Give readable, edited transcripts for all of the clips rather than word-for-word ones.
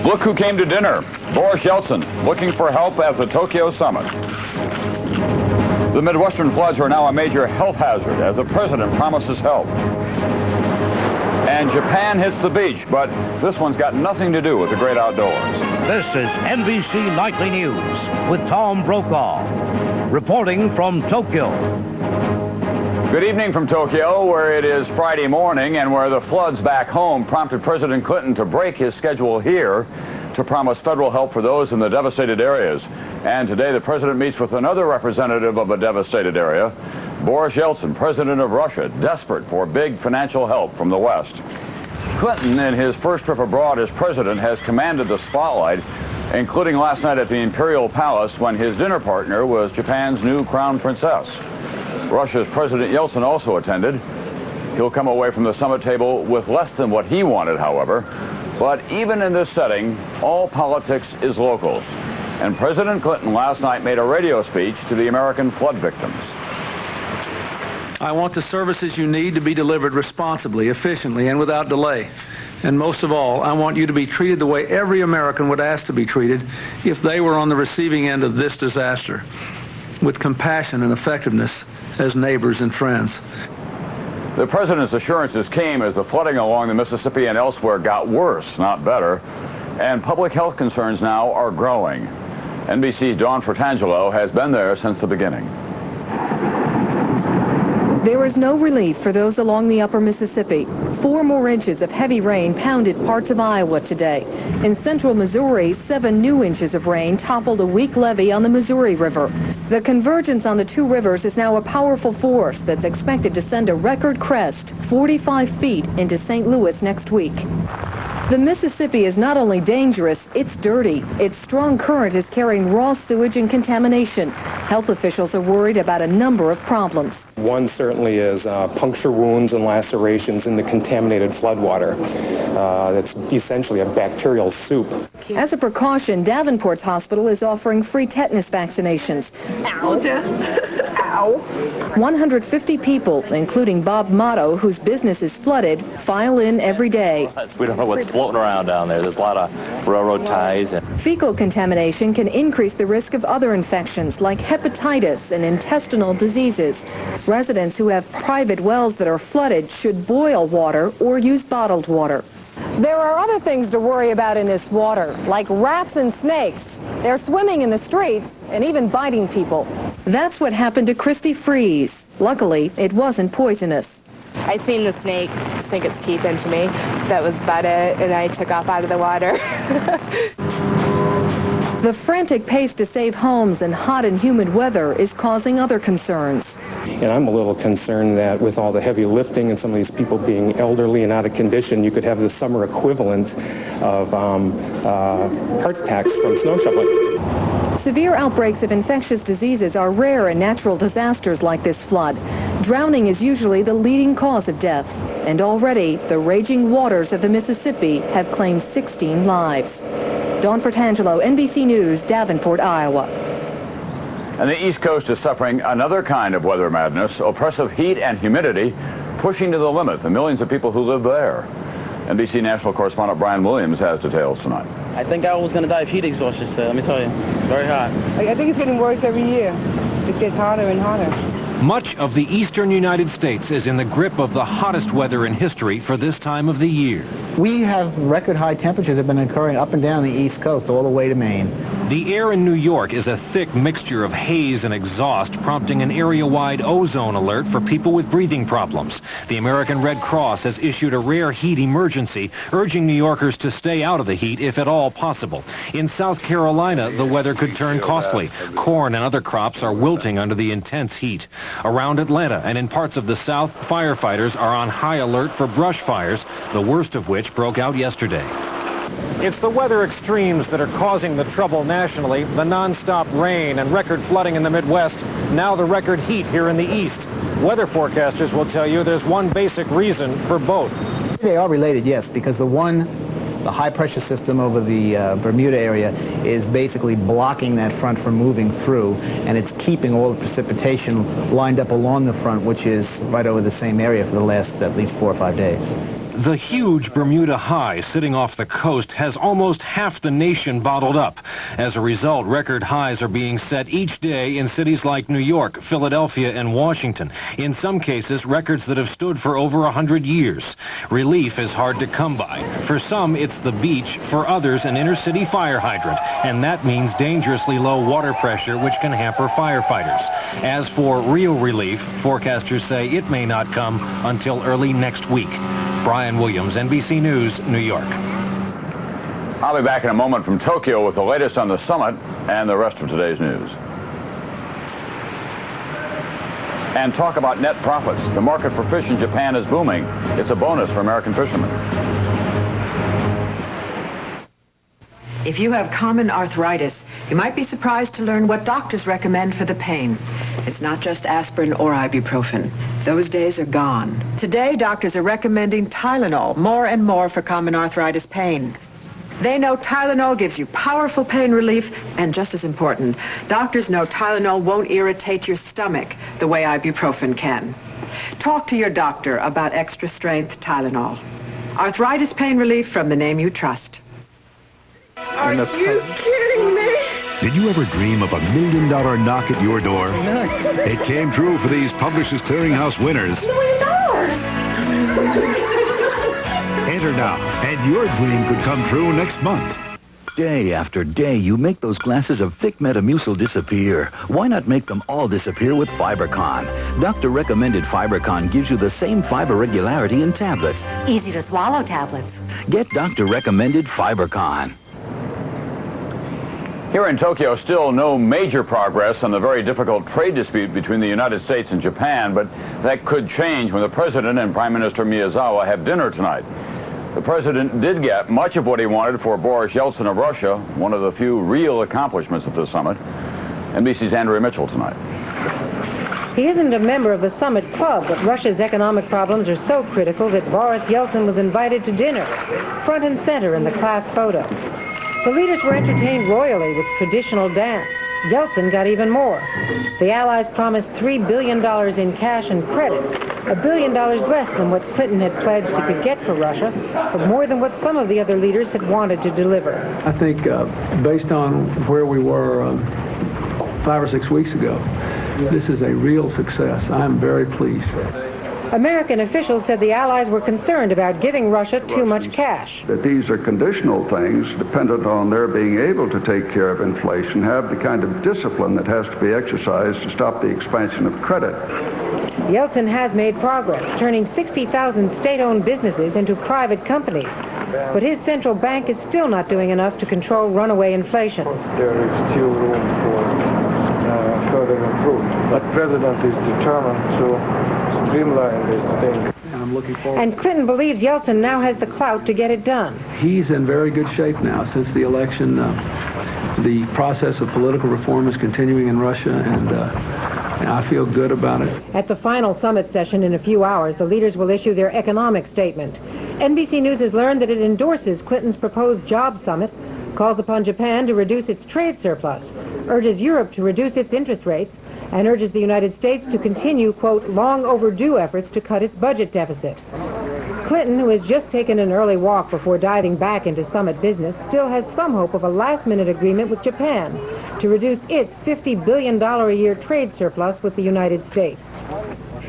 Look who came to dinner. Boris Yeltsin, looking for help at the Tokyo summit. The Midwestern floods are now a major health hazard as the president promises help. And Japan hits the beach, but this one's got nothing to do with the great outdoors. This is NBC Nightly News with Tom Brokaw, reporting from Tokyo. Good evening from Tokyo, where it is Friday morning and where the floods back home prompted President Clinton to break his schedule here to promise federal help for those in the devastated areas. And today the president meets with another representative of a devastated area, Boris Yeltsin, president of Russia, desperate for big financial help from the West. Clinton, in his first trip abroad as president, has commanded the spotlight, including last night at the Imperial Palace when his dinner partner was Japan's new crown princess. Russia's President Yeltsin also attended. He'll come away from the summit table with less than what he wanted, however. But even in this setting, all politics is local. And President Clinton last night made a radio speech to the American flood victims. I want the services you need to be delivered responsibly, efficiently, and without delay. And most of all, I want you to be treated the way every American would ask to be treated if they were on the receiving end of this disaster, with compassion and effectiveness as neighbors and friends. The president's assurances came as the flooding along the Mississippi and elsewhere got worse, not better, and public health concerns now are growing. NBC's Dawn Fratangelo has been there since the beginning. There is no relief for those along the upper Mississippi. 4 more inches of heavy rain pounded parts of Iowa today. In central Missouri, 7 new inches of rain toppled a weak levee on the Missouri River. The convergence on the 2 rivers is now a powerful force that's expected to send a record crest 45 feet into St. Louis next week. The Mississippi is not only dangerous, it's dirty. Its strong current is carrying raw sewage and contamination. Health officials are worried about a number of problems. One certainly is puncture wounds and lacerations in the contaminated floodwater. That's essentially a bacterial soup. As a precaution, Davenport's hospital is offering free tetanus vaccinations. Ow. 150 people, including Bob Motto, whose business is flooded, file in every day. We don't know what's floating around down there. There's a lot of railroad ties. Fecal contamination can increase the risk of other infections like hepatitis and intestinal diseases. Residents who have private wells that are flooded should boil water or use bottled water. There are other things to worry about in this water, like rats and snakes. They're swimming in the streets and even biting people. That's what happened to Christy Freeze. Luckily, it wasn't poisonous. I seen the snake sink its teeth into me. That was about it, and I took off out of the water. The frantic pace to save homes in hot and humid weather is causing other concerns. And I'm a little concerned that with all the heavy lifting and some of these people being elderly and out of condition, you could have the summer equivalent of heart attacks from snow shoveling. Severe outbreaks of infectious diseases are rare in natural disasters like this flood. Drowning is usually the leading cause of death. And already, the raging waters of the Mississippi have claimed 16 lives. Dawn Fratangelo, NBC News, Davenport, Iowa. And the East Coast is suffering another kind of weather madness, oppressive heat and humidity, pushing to the limit the millions of people who live there. NBC national correspondent Brian Williams has details tonight. I think I was going to die of heat exhaustion, so let me tell you, very hot. I think it's getting worse every year. It gets hotter and hotter. Much of the eastern United States is in the grip of the hottest weather in history for this time of the year. We have record high temperatures that have been occurring up and down the East Coast all the way to Maine. The air in New York is a thick mixture of haze and exhaust, prompting an area-wide ozone alert for people with breathing problems. The American Red Cross has issued a rare heat emergency, urging New Yorkers to stay out of the heat if at all possible. In South Carolina, the weather could turn costly. Corn and other crops are wilting under the intense heat. Around Atlanta and in parts of the South, firefighters are on high alert for brush fires, the worst of which broke out yesterday. It's the weather extremes that are causing the trouble nationally. The nonstop rain and record flooding in the Midwest. Now the record heat here in the East. Weather forecasters will tell you there's one basic reason for both. They are related, yes, because the high pressure system over the Bermuda area is basically blocking that front from moving through, and it's keeping all the precipitation lined up along the front, which is right over the same area for the last at least 4 or 5 days. The huge Bermuda High sitting off the coast has almost half the nation bottled up. As a result, record highs are being set each day in cities like New York, Philadelphia, and Washington. In some cases, records that have stood for over 100 years. Relief is hard to come by. For some, it's the beach. For others, an inner-city fire hydrant. And that means dangerously low water pressure, which can hamper firefighters. As for real relief, forecasters say it may not come until early next week. Brian Williams, NBC News, New York. I'll be back in a moment from Tokyo with the latest on the summit and the rest of today's news. And talk about net profits. The market for fish in Japan is booming. It's a bonus for American fishermen. If you have common arthritis, you might be surprised to learn what doctors recommend for the pain. It's not just aspirin or ibuprofen. Those days are gone. Today, doctors are recommending Tylenol more and more for common arthritis pain. They know Tylenol gives you powerful pain relief, and just as important, doctors know Tylenol won't irritate your stomach the way ibuprofen can. Talk to your doctor about extra-strength Tylenol. Arthritis pain relief from the name you trust. Are you kidding me? Did you ever dream of $1 million knock at your door? It came true for these Publishers Clearinghouse winners. $1 million! Enter now, and your dream could come true next month. Day after day, you make those glasses of thick Metamucil disappear. Why not make them all disappear with Fibercon? Doctor-recommended Fibercon gives you the same fiber regularity in tablets. Easy-to-swallow tablets. Get doctor-recommended Fibercon. Here in Tokyo, still no major progress on the very difficult trade dispute between the United States and Japan, but that could change when the President and Prime Minister Miyazawa have dinner tonight. The President did get much of what he wanted for Boris Yeltsin of Russia, one of the few real accomplishments at the summit. NBC's Andrea Mitchell tonight. He isn't a member of the summit club, but Russia's economic problems are so critical that Boris Yeltsin was invited to dinner, front and center in the class photo. The leaders were entertained royally with traditional dance. Yeltsin got even more. The Allies promised $3 billion in cash and credit, $1 billion less than what Clinton had pledged he could get for Russia, but more than what some of the other leaders had wanted to deliver. I think based on where we were 5 or 6 weeks ago, this is a real success. I'm very pleased. American officials said the Allies were concerned about giving Russia too much cash. That these are conditional things dependent on their being able to take care of inflation, have the kind of discipline that has to be exercised to stop the expansion of credit. Yeltsin has made progress, turning 60,000 state-owned businesses into private companies. But his central bank is still not doing enough to control runaway inflation. There is still room for further improvement. But the President is determined to streamline this thing. And I'm looking forward. And Clinton believes Yeltsin now has the clout to get it done. He's in very good shape now. Since the election, the process of political reform is continuing in Russia, and I feel good about it. At the final summit session in a few hours, the leaders will issue their economic statement. NBC News has learned that it endorses Clinton's proposed job summit, calls upon Japan to reduce its trade surplus, urges Europe to reduce its interest rates, and urges the United States to continue, quote, long overdue efforts to cut its budget deficit. Clinton, who has just taken an early walk before diving back into summit business, still has some hope of a last-minute agreement with Japan to reduce its $50 billion a year trade surplus with the United States.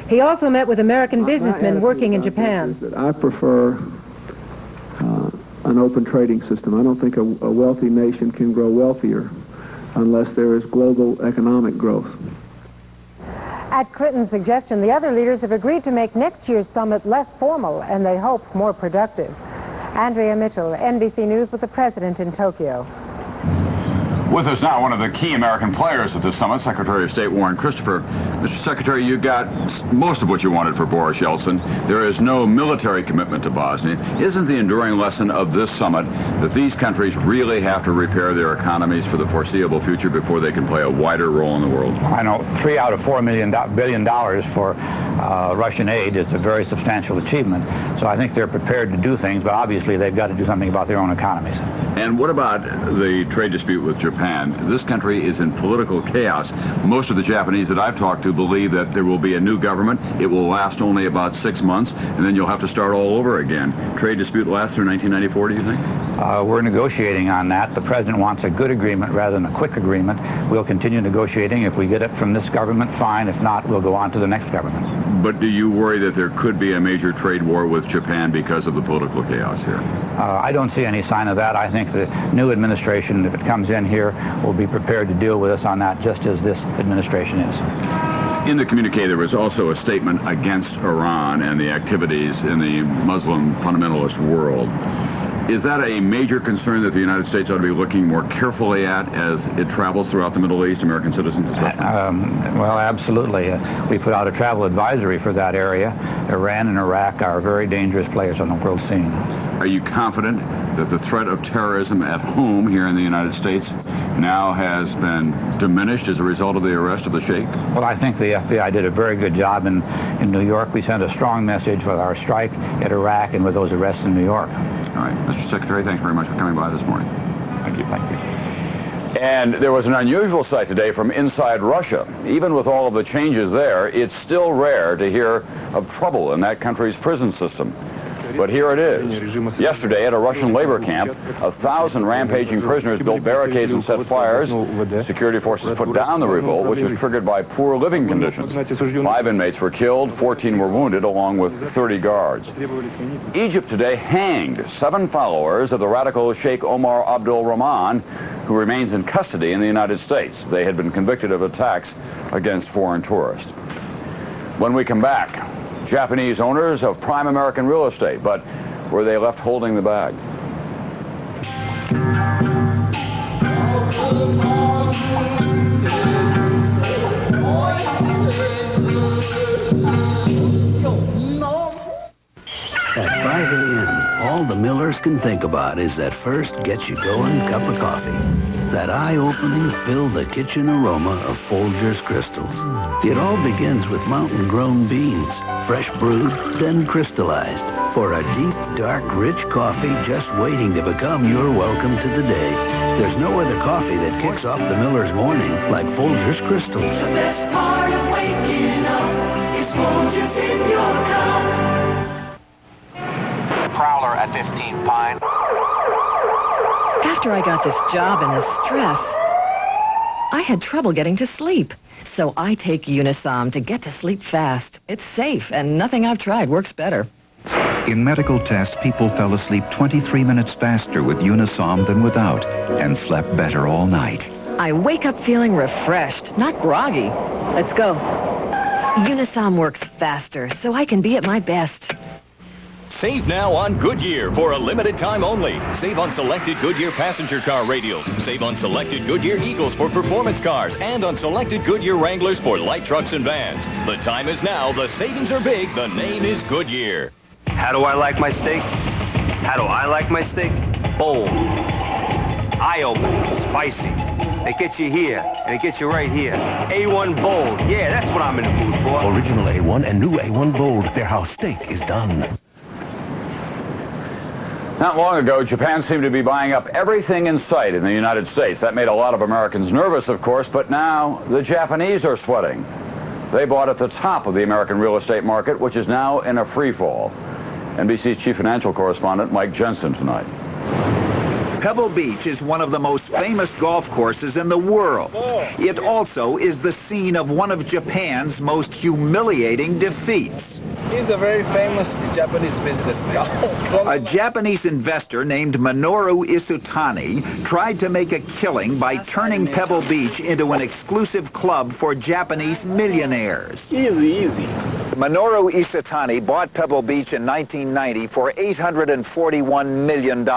He also met with American businessmen working in Japan. I prefer an open trading system. I don't think a wealthy nation can grow wealthier unless there is global economic growth. At Clinton's suggestion, the other leaders have agreed to make next year's summit less formal and they hope more productive. Andrea Mitchell, NBC News with the President in Tokyo. With us now, one of the key American players at the summit, Secretary of State Warren Christopher. Mr. Secretary, you got most of what you wanted for Boris Yeltsin. There is no military commitment to Bosnia. Isn't the enduring lesson of this summit that these countries really have to repair their economies for the foreseeable future before they can play a wider role in the world? I know $3 out of $4 billion for Russian aid is a very substantial achievement. So I think they're prepared to do things, but obviously they've got to do something about their own economies. And what about the trade dispute with Japan? This country is in political chaos. Most of the Japanese that I've talked to believe that there will be a new government. It will last only about 6 months, and then you'll have to start all over again. Trade dispute lasts through 1994, do you think? We're negotiating on that. The president wants a good agreement rather than a quick agreement. We'll continue negotiating. If we get it from this government, fine. If not, we'll go on to the next government. But do you worry that there could be a major trade war with Japan because of the political chaos here? I don't see any sign of that. I think the new administration, if it comes in here, will be prepared to deal with us on that just as this administration is. In the communique, there was also a statement against Iran and the activities in the Muslim fundamentalist world. Is that a major concern that the United States ought to be looking more carefully at as it travels throughout the Middle East, American citizens especially? Well, absolutely. We put out a travel advisory for that area. Iran and Iraq are very dangerous players on the world scene. Are you confident that the threat of terrorism at home here in the United States now has been diminished as a result of the arrest of the Sheikh? Well, I think the FBI did a very good job in New York. We sent a strong message with our strike at Iraq and with those arrests in New York. All right. Mr. Secretary, thanks very much for coming by this morning. Thank you. Thank you. And there was an unusual sight today from inside Russia. Even with all of the changes there, it's still rare to hear of trouble in that country's prison system. But here it is. Yesterday at a Russian labor camp, 1,000 rampaging prisoners built barricades and set fires. Security forces put down the revolt, which was triggered by poor living conditions. 5 inmates were killed, 14 were wounded, along with 30 guards. Egypt today hanged 7 followers of the radical Sheikh Omar Abdul Rahman, who remains in custody in the United States. They had been convicted of attacks against foreign tourists. When we come back, Japanese owners of prime American real estate, but were they left holding the bag? At 5 a.m., all the Millers can think about is that first get-you-going cup of coffee. That eye-opening, fill-the-kitchen aroma of Folgers Crystals. It all begins with mountain-grown beans, fresh brewed, then crystallized, for a deep, dark, rich coffee just waiting to become your welcome to the day. There's no other coffee that kicks off the Miller's morning like Folgers Crystals. The best part of waking up is Folgers in your cup. Prowler at 15 Pine. After I got this job and the stress, I had trouble getting to sleep. So I take Unisom to get to sleep fast. It's safe, and nothing I've tried works better. In medical tests, people fell asleep 23 minutes faster with Unisom than without, and slept better all night. I wake up feeling refreshed, not groggy. Let's go. Unisom works faster, so I can be at my best. Save now on Goodyear for a limited time only. Save on selected Goodyear passenger car radials. Save on selected Goodyear Eagles for performance cars and on selected Goodyear Wranglers for light trucks and vans. The time is now. The savings are big. The name is Goodyear. How do I like my steak? How do I like my steak? Bold. Eye-opening. Spicy. It gets you here, and it gets you right here. A1 Bold. Yeah, that's what I'm in the mood for. Original A1 and new A1 Bold. They're how steak is done. Not long ago, Japan seemed to be buying up everything in sight in the United States. That made a lot of Americans nervous, of course, but now the Japanese are sweating. They bought at the top of the American real estate market, which is now in a free fall. NBC's chief financial correspondent, Mike Jensen, tonight. Pebble Beach is one of the most famous golf courses in the world. It also is the scene of one of Japan's most humiliating defeats. He's a very famous Japanese businessman. A Japanese investor named Minoru Isutani tried to make a killing by turning Pebble Beach into an exclusive club for Japanese millionaires. Easy. Minoru Isutani bought Pebble Beach in 1990 for $841 million.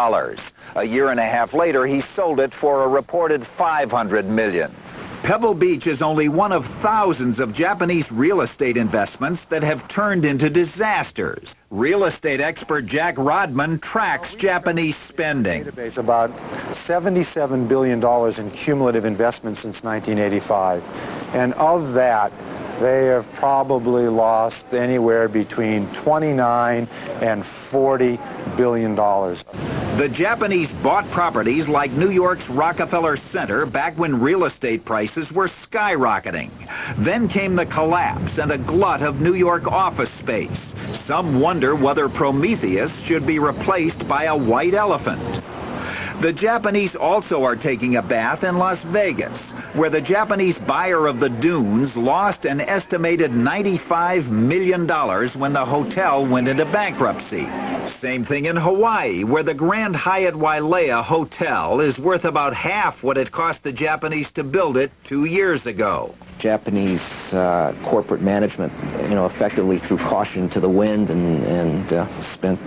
A year and a half later, he sold it for a reported $500 million. Pebble Beach is only one of thousands of Japanese real estate investments that have turned into disasters. Real estate expert Jack Rodman tracks Japanese spending. About $77 billion in cumulative investment since 1985. And of that, they have probably lost anywhere between $29 and $40 billion. The Japanese bought properties like New York's Rockefeller Center back when real estate prices were skyrocketing. Then came the collapse and a glut of New York office space. Some wonder whether Prometheus should be replaced by a white elephant. The Japanese also are taking a bath in Las Vegas, where the Japanese buyer of the dunes lost an estimated $95 million when the hotel went into bankruptcy. Same thing in Hawaii, where the Grand Hyatt Wailea Hotel is worth about half what it cost the Japanese to build it 2 years ago. Japanese corporate management, effectively threw caution to the wind and spent.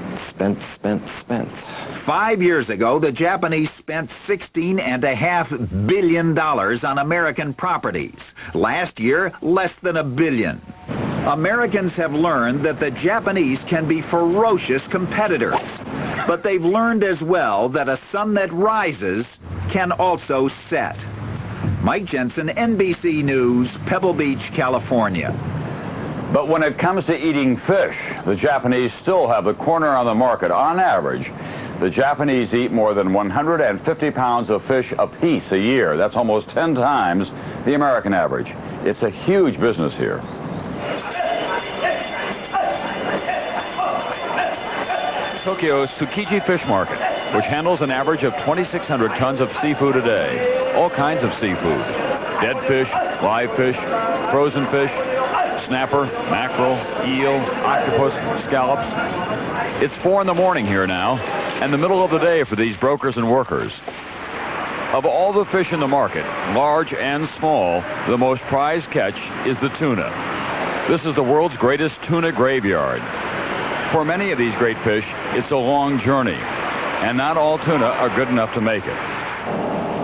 5 years ago, the Japanese spent $16.5 billion on American properties. Last year, less than $1 billion. Americans have learned that the Japanese can be ferocious competitors. But they've learned as well that a sun that rises can also set. Mike Jensen, NBC News, Pebble Beach, California. But when it comes to eating fish, the Japanese still have the corner on the market. On average, the Japanese eat more than 150 pounds of fish apiece a year. That's almost 10 times the American average. It's a huge business here. Tokyo's Tsukiji Fish Market, which handles an average of 2,600 tons of seafood a day. All kinds of seafood. Dead fish, live fish, frozen fish, snapper, mackerel, eel, octopus, scallops. It's 4 in the morning here now, and the middle of the day for these brokers and workers. Of all the fish in the market, large and small, the most prized catch is the tuna. This is the world's greatest tuna graveyard. For many of these great fish, it's a long journey, and not all tuna are good enough to make it.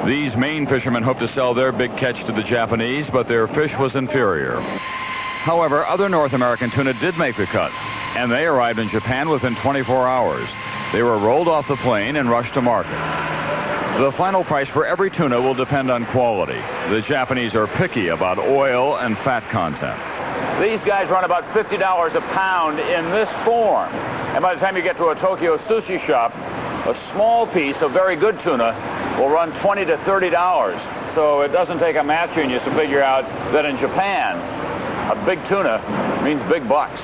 These Maine fishermen hope to sell their big catch to the Japanese, but their fish was inferior. However, other North American tuna did make the cut, and they arrived in Japan within 24 hours. They were rolled off the plane and rushed to market. The final price for every tuna will depend on quality. The Japanese are picky about oil and fat content. These guys run about $50 a pound in this form. And by the time you get to a Tokyo sushi shop, a small piece of very good tuna will run $20 to $30. So it doesn't take a math genius to figure out that in Japan, a big tuna means big bucks.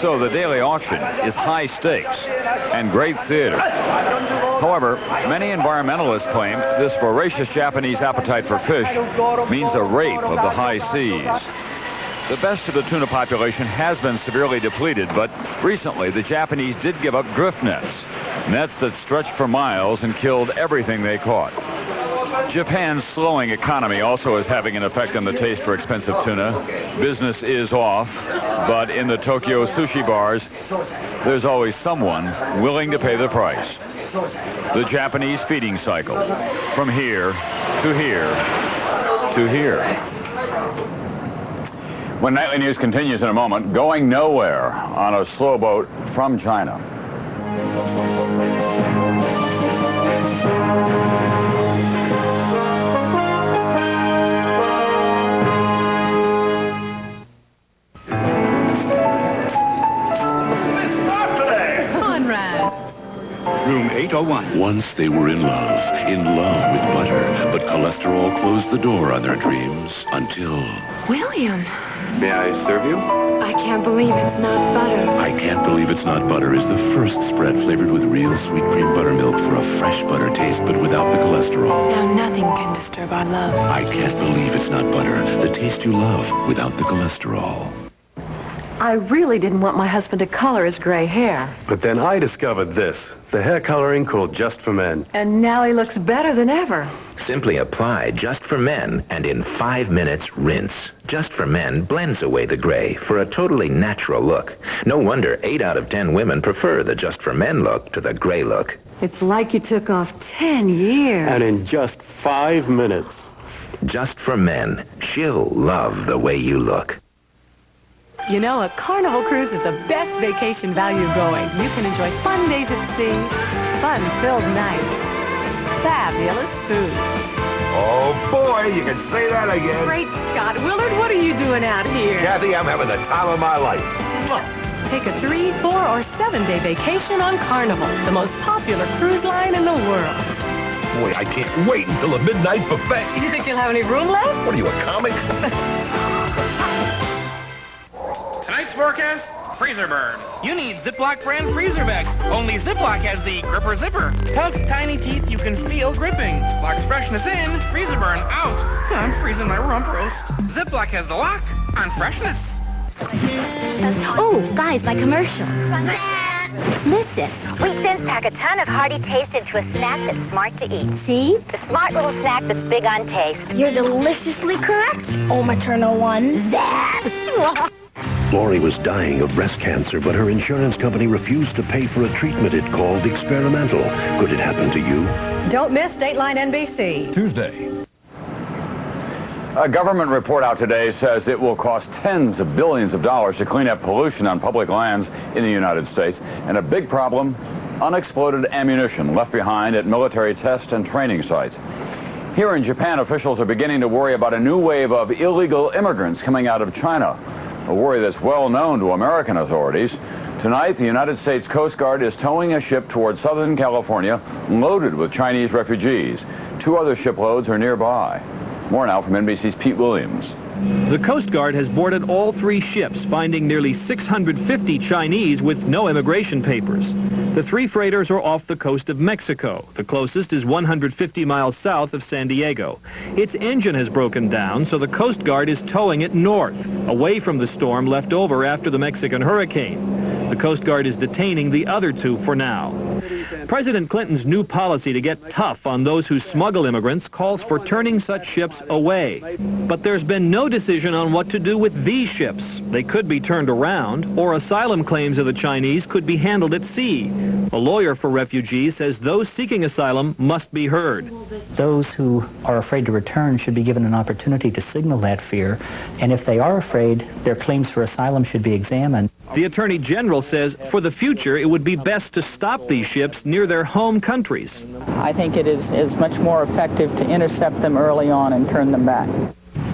So the daily auction is high stakes and great theater. However, many environmentalists claim this voracious Japanese appetite for fish means a rape of the high seas. The best of the tuna population has been severely depleted, but recently the Japanese did give up drift nets, nets that stretched for miles and killed everything they caught. Japan's slowing economy also is having an effect on the taste for expensive tuna. Business is off, but in the Tokyo sushi bars, there's always someone willing to pay the price. The Japanese feeding cycle, from here to here to here. When Nightly News continues in a moment, going nowhere on a slow boat from China. Room 801. Once they were in love with butter, but cholesterol closed the door on their dreams until... William. May I serve you? I can't believe it's not butter. I Can't Believe It's Not Butter is the first spread flavored with real sweet cream buttermilk for a fresh butter taste, but without the cholesterol. Now nothing can disturb our love. I Can't Believe It's Not Butter, the taste you love without the cholesterol. I really didn't want my husband to color his gray hair. But then I discovered this, the hair coloring called Just for Men. And now he looks better than ever. Simply apply Just for Men, and in 5 minutes, rinse. Just for Men blends away the gray for a totally natural look. No wonder 8 out of 10 women prefer the Just for Men look to the gray look. It's like you took off 10 years. And in just 5 minutes. Just for Men. She'll love the way you look. You know, a Carnival cruise is the best vacation value going. You can enjoy fun days at sea, fun-filled nights, fabulous food. Oh, boy, you can say that again. Great Scott. Willard, what are you doing out here? Kathy, I'm having the time of my life. Take a 3-, 4-, or 7-day vacation on Carnival, the most popular cruise line in the world. Boy, I can't wait until the midnight buffet. You think you'll have any room left? What are you, a comic? Tonight's forecast, freezer burn. You need Ziploc brand freezer bags. Only Ziploc has the gripper zipper. Tough, tiny teeth you can feel gripping. Lock's freshness in, freezer burn out. I'm freezing my rump roast. Ziploc has the lock on freshness. Oh, guys, my commercial. Listen, Wheat Thins pack a ton of hearty taste into a snack that's smart to eat. See? The smart little snack that's big on taste. You're deliciously correct. Oh, maternal one. Zap! Lori was dying of breast cancer, but her insurance company refused to pay for a treatment it called experimental. Could it happen to you? Don't miss Dateline NBC. Tuesday. A government report out today says it will cost tens of billions of dollars to clean up pollution on public lands in the United States. And a big problem, unexploded ammunition left behind at military test and training sites. Here in Japan, officials are beginning to worry about a new wave of illegal immigrants coming out of China, a worry that's well known to American authorities. Tonight, the United States Coast Guard is towing a ship toward Southern California loaded with Chinese refugees. 2 other shiploads are nearby. More now from NBC's Pete Williams. The Coast Guard has boarded all 3 ships, finding nearly 650 Chinese with no immigration papers. The 3 freighters are off the coast of Mexico. The closest is 150 miles south of San Diego. Its engine has broken down, so the Coast Guard is towing it north, away from the storm left over after the Mexican hurricane. The Coast Guard is detaining the other 2 for now. President Clinton's new policy to get tough on those who smuggle immigrants calls for turning such ships away. But there's been no decision on what to do with these ships. They could be turned around, or asylum claims of the Chinese could be handled at sea. A lawyer for refugees says those seeking asylum must be heard. Those who are afraid to return should be given an opportunity to signal that fear, and if they are afraid, their claims for asylum should be examined. The Attorney General says for the future it would be best to stop these ships near their home countries. I think it is much more effective to intercept them early on and turn them back.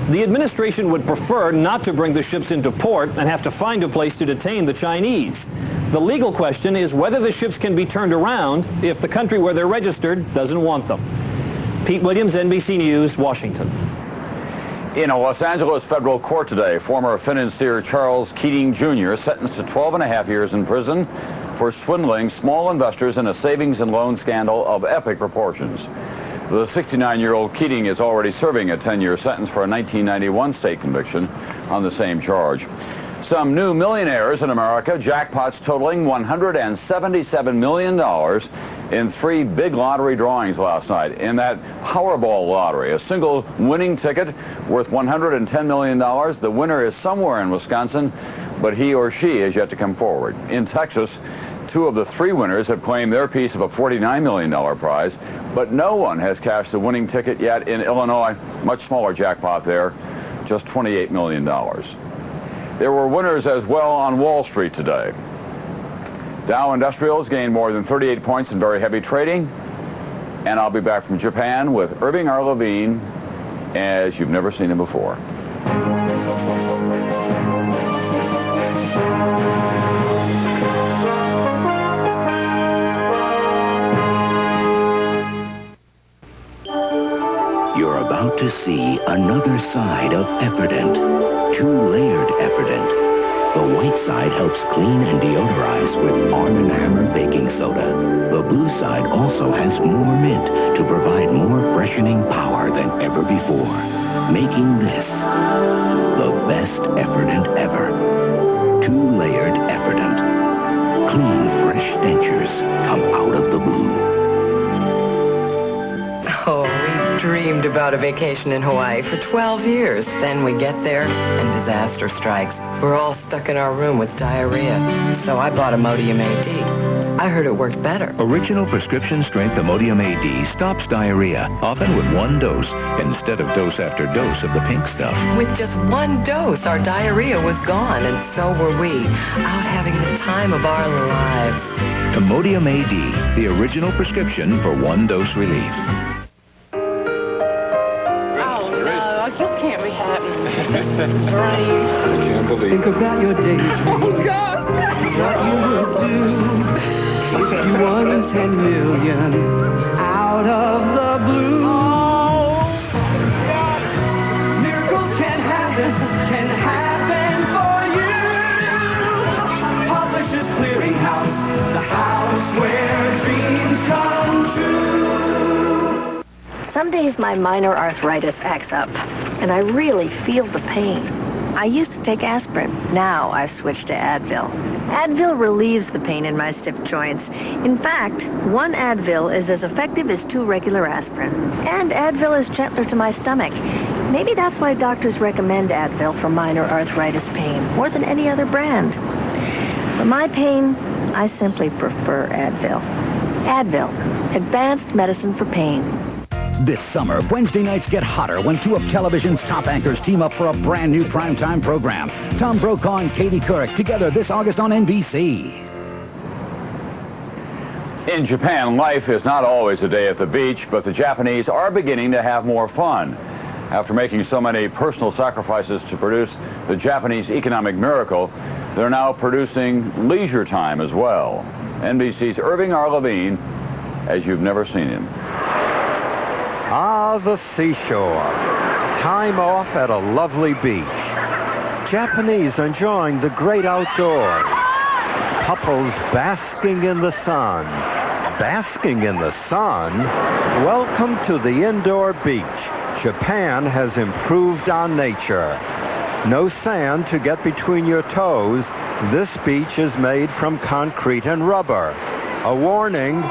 The administration would prefer not to bring the ships into port and have to find a place to detain the Chinese. The legal question is whether the ships can be turned around if the country where they're registered doesn't want them. Pete Williams, NBC News, Washington. In a Los Angeles federal court today, former financier Charles Keating Jr. sentenced to 12.5 years in prison for swindling small investors in a savings and loan scandal of epic proportions. The 69-year-old Keating is already serving a 10-year sentence for a 1991 state conviction on the same charge. Some new millionaires in America, jackpots totaling $177 million in 3 big lottery drawings last night. In that Powerball lottery, a single winning ticket worth $110 million. The winner is somewhere in Wisconsin, but he or she is yet to come forward. In Texas, 2 of the 3 winners have claimed their piece of a $49 million prize, but no one has cashed the winning ticket yet in Illinois. Much smaller jackpot there, just $28 million. There were winners as well on Wall Street today. Dow Industrials gained more than 38 points in very heavy trading. And I'll be back from Japan with Irving R. Levine as you've never seen him before. You're about to see another side of Effordent. 2-layered Effordent. The white side helps clean and deodorize with Arm & Hammer baking soda. The blue side also has more mint to provide more freshening power than ever before, making this the best Effordent ever. 2-layered Effordent. Clean, fresh dentures come out of the blue. Oh, we dreamed about a vacation in Hawaii for 12 years. Then we get there, and disaster strikes. We're all stuck in our room with diarrhea. So I bought Imodium AD. I heard it worked better. Original prescription strength Imodium AD stops diarrhea, often with 1 dose, instead of dose after dose of the pink stuff. With just 1 dose, our diarrhea was gone, and so were we, out having the time of our lives. Imodium AD, the original prescription for 1-dose relief. This can't be happening. I can't believe it. Think about your daydream. Oh, God! what you would do if you won 10 million out of the blue. Miracles can happen for you. Publishers Clearinghouse, the house where dreams come true. Some days my minor arthritis acts up, and I really feel the pain. I used to take aspirin. Now I've switched to Advil. Advil relieves the pain in my stiff joints. In fact, one Advil is as effective as 2 regular aspirin. And Advil is gentler to my stomach. Maybe that's why doctors recommend Advil for minor arthritis pain more than any other brand. For my pain, I simply prefer Advil. Advil, advanced medicine for pain. This summer, Wednesday nights get hotter when 2 of television's top anchors team up for a brand new primetime program. Tom Brokaw and Katie Couric together this August on NBC. In Japan, life is not always a day at the beach, but the Japanese are beginning to have more fun. After making so many personal sacrifices to produce the Japanese economic miracle, they're now producing leisure time as well. NBC's Irving R. Levine, as you've never seen him. Ah, the seashore. Time off at a lovely beach. Japanese enjoying the great outdoors. Couples basking in the sun. Basking in the sun? Welcome to the indoor beach. Japan has improved on nature. No sand to get between your toes. This beach is made from concrete and rubber. A warning.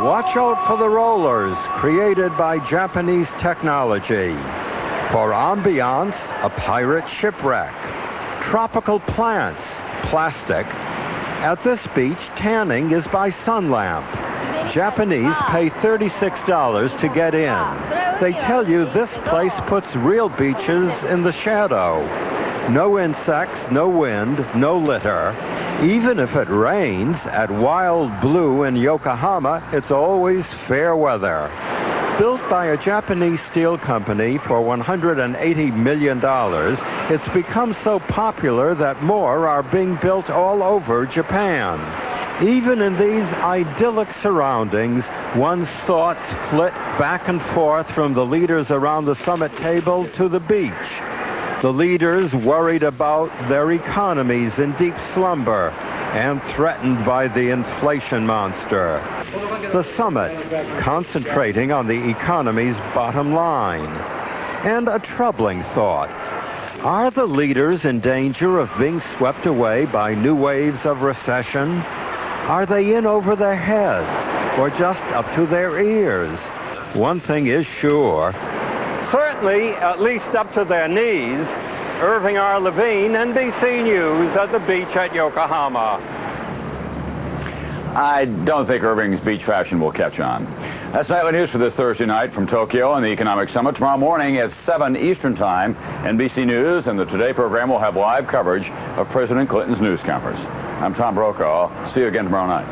Watch out for the rollers created by Japanese technology. For ambiance, a pirate shipwreck. Tropical plants, plastic. At this beach, tanning is by sun lamp. Japanese pay $36 to get in. They tell you this place puts real beaches in the shadow. No insects, no wind, no litter. Even if it rains, at Wild Blue in Yokohama, it's always fair weather. Built by a Japanese steel company for $180 million, it's become so popular that more are being built all over Japan. Even in these idyllic surroundings, one's thoughts flit back and forth from the leaders around the summit table to the beach. The leaders worried about their economies in deep slumber and threatened by the inflation monster. The summit concentrating on the economy's bottom line. And a troubling thought. Are the leaders in danger of being swept away by new waves of recession? Are they in over their heads or just up to their ears? One thing is sure. Certainly, at least up to their knees. Irving R. Levine, NBC News at the beach at Yokohama. I don't think Irving's beach fashion will catch on. That's Nightly News for this Thursday night from Tokyo and the Economic Summit. Tomorrow morning at 7 Eastern Time, NBC News and the Today program will have live coverage of President Clinton's news conference. I'm Tom Brokaw. See you again tomorrow night.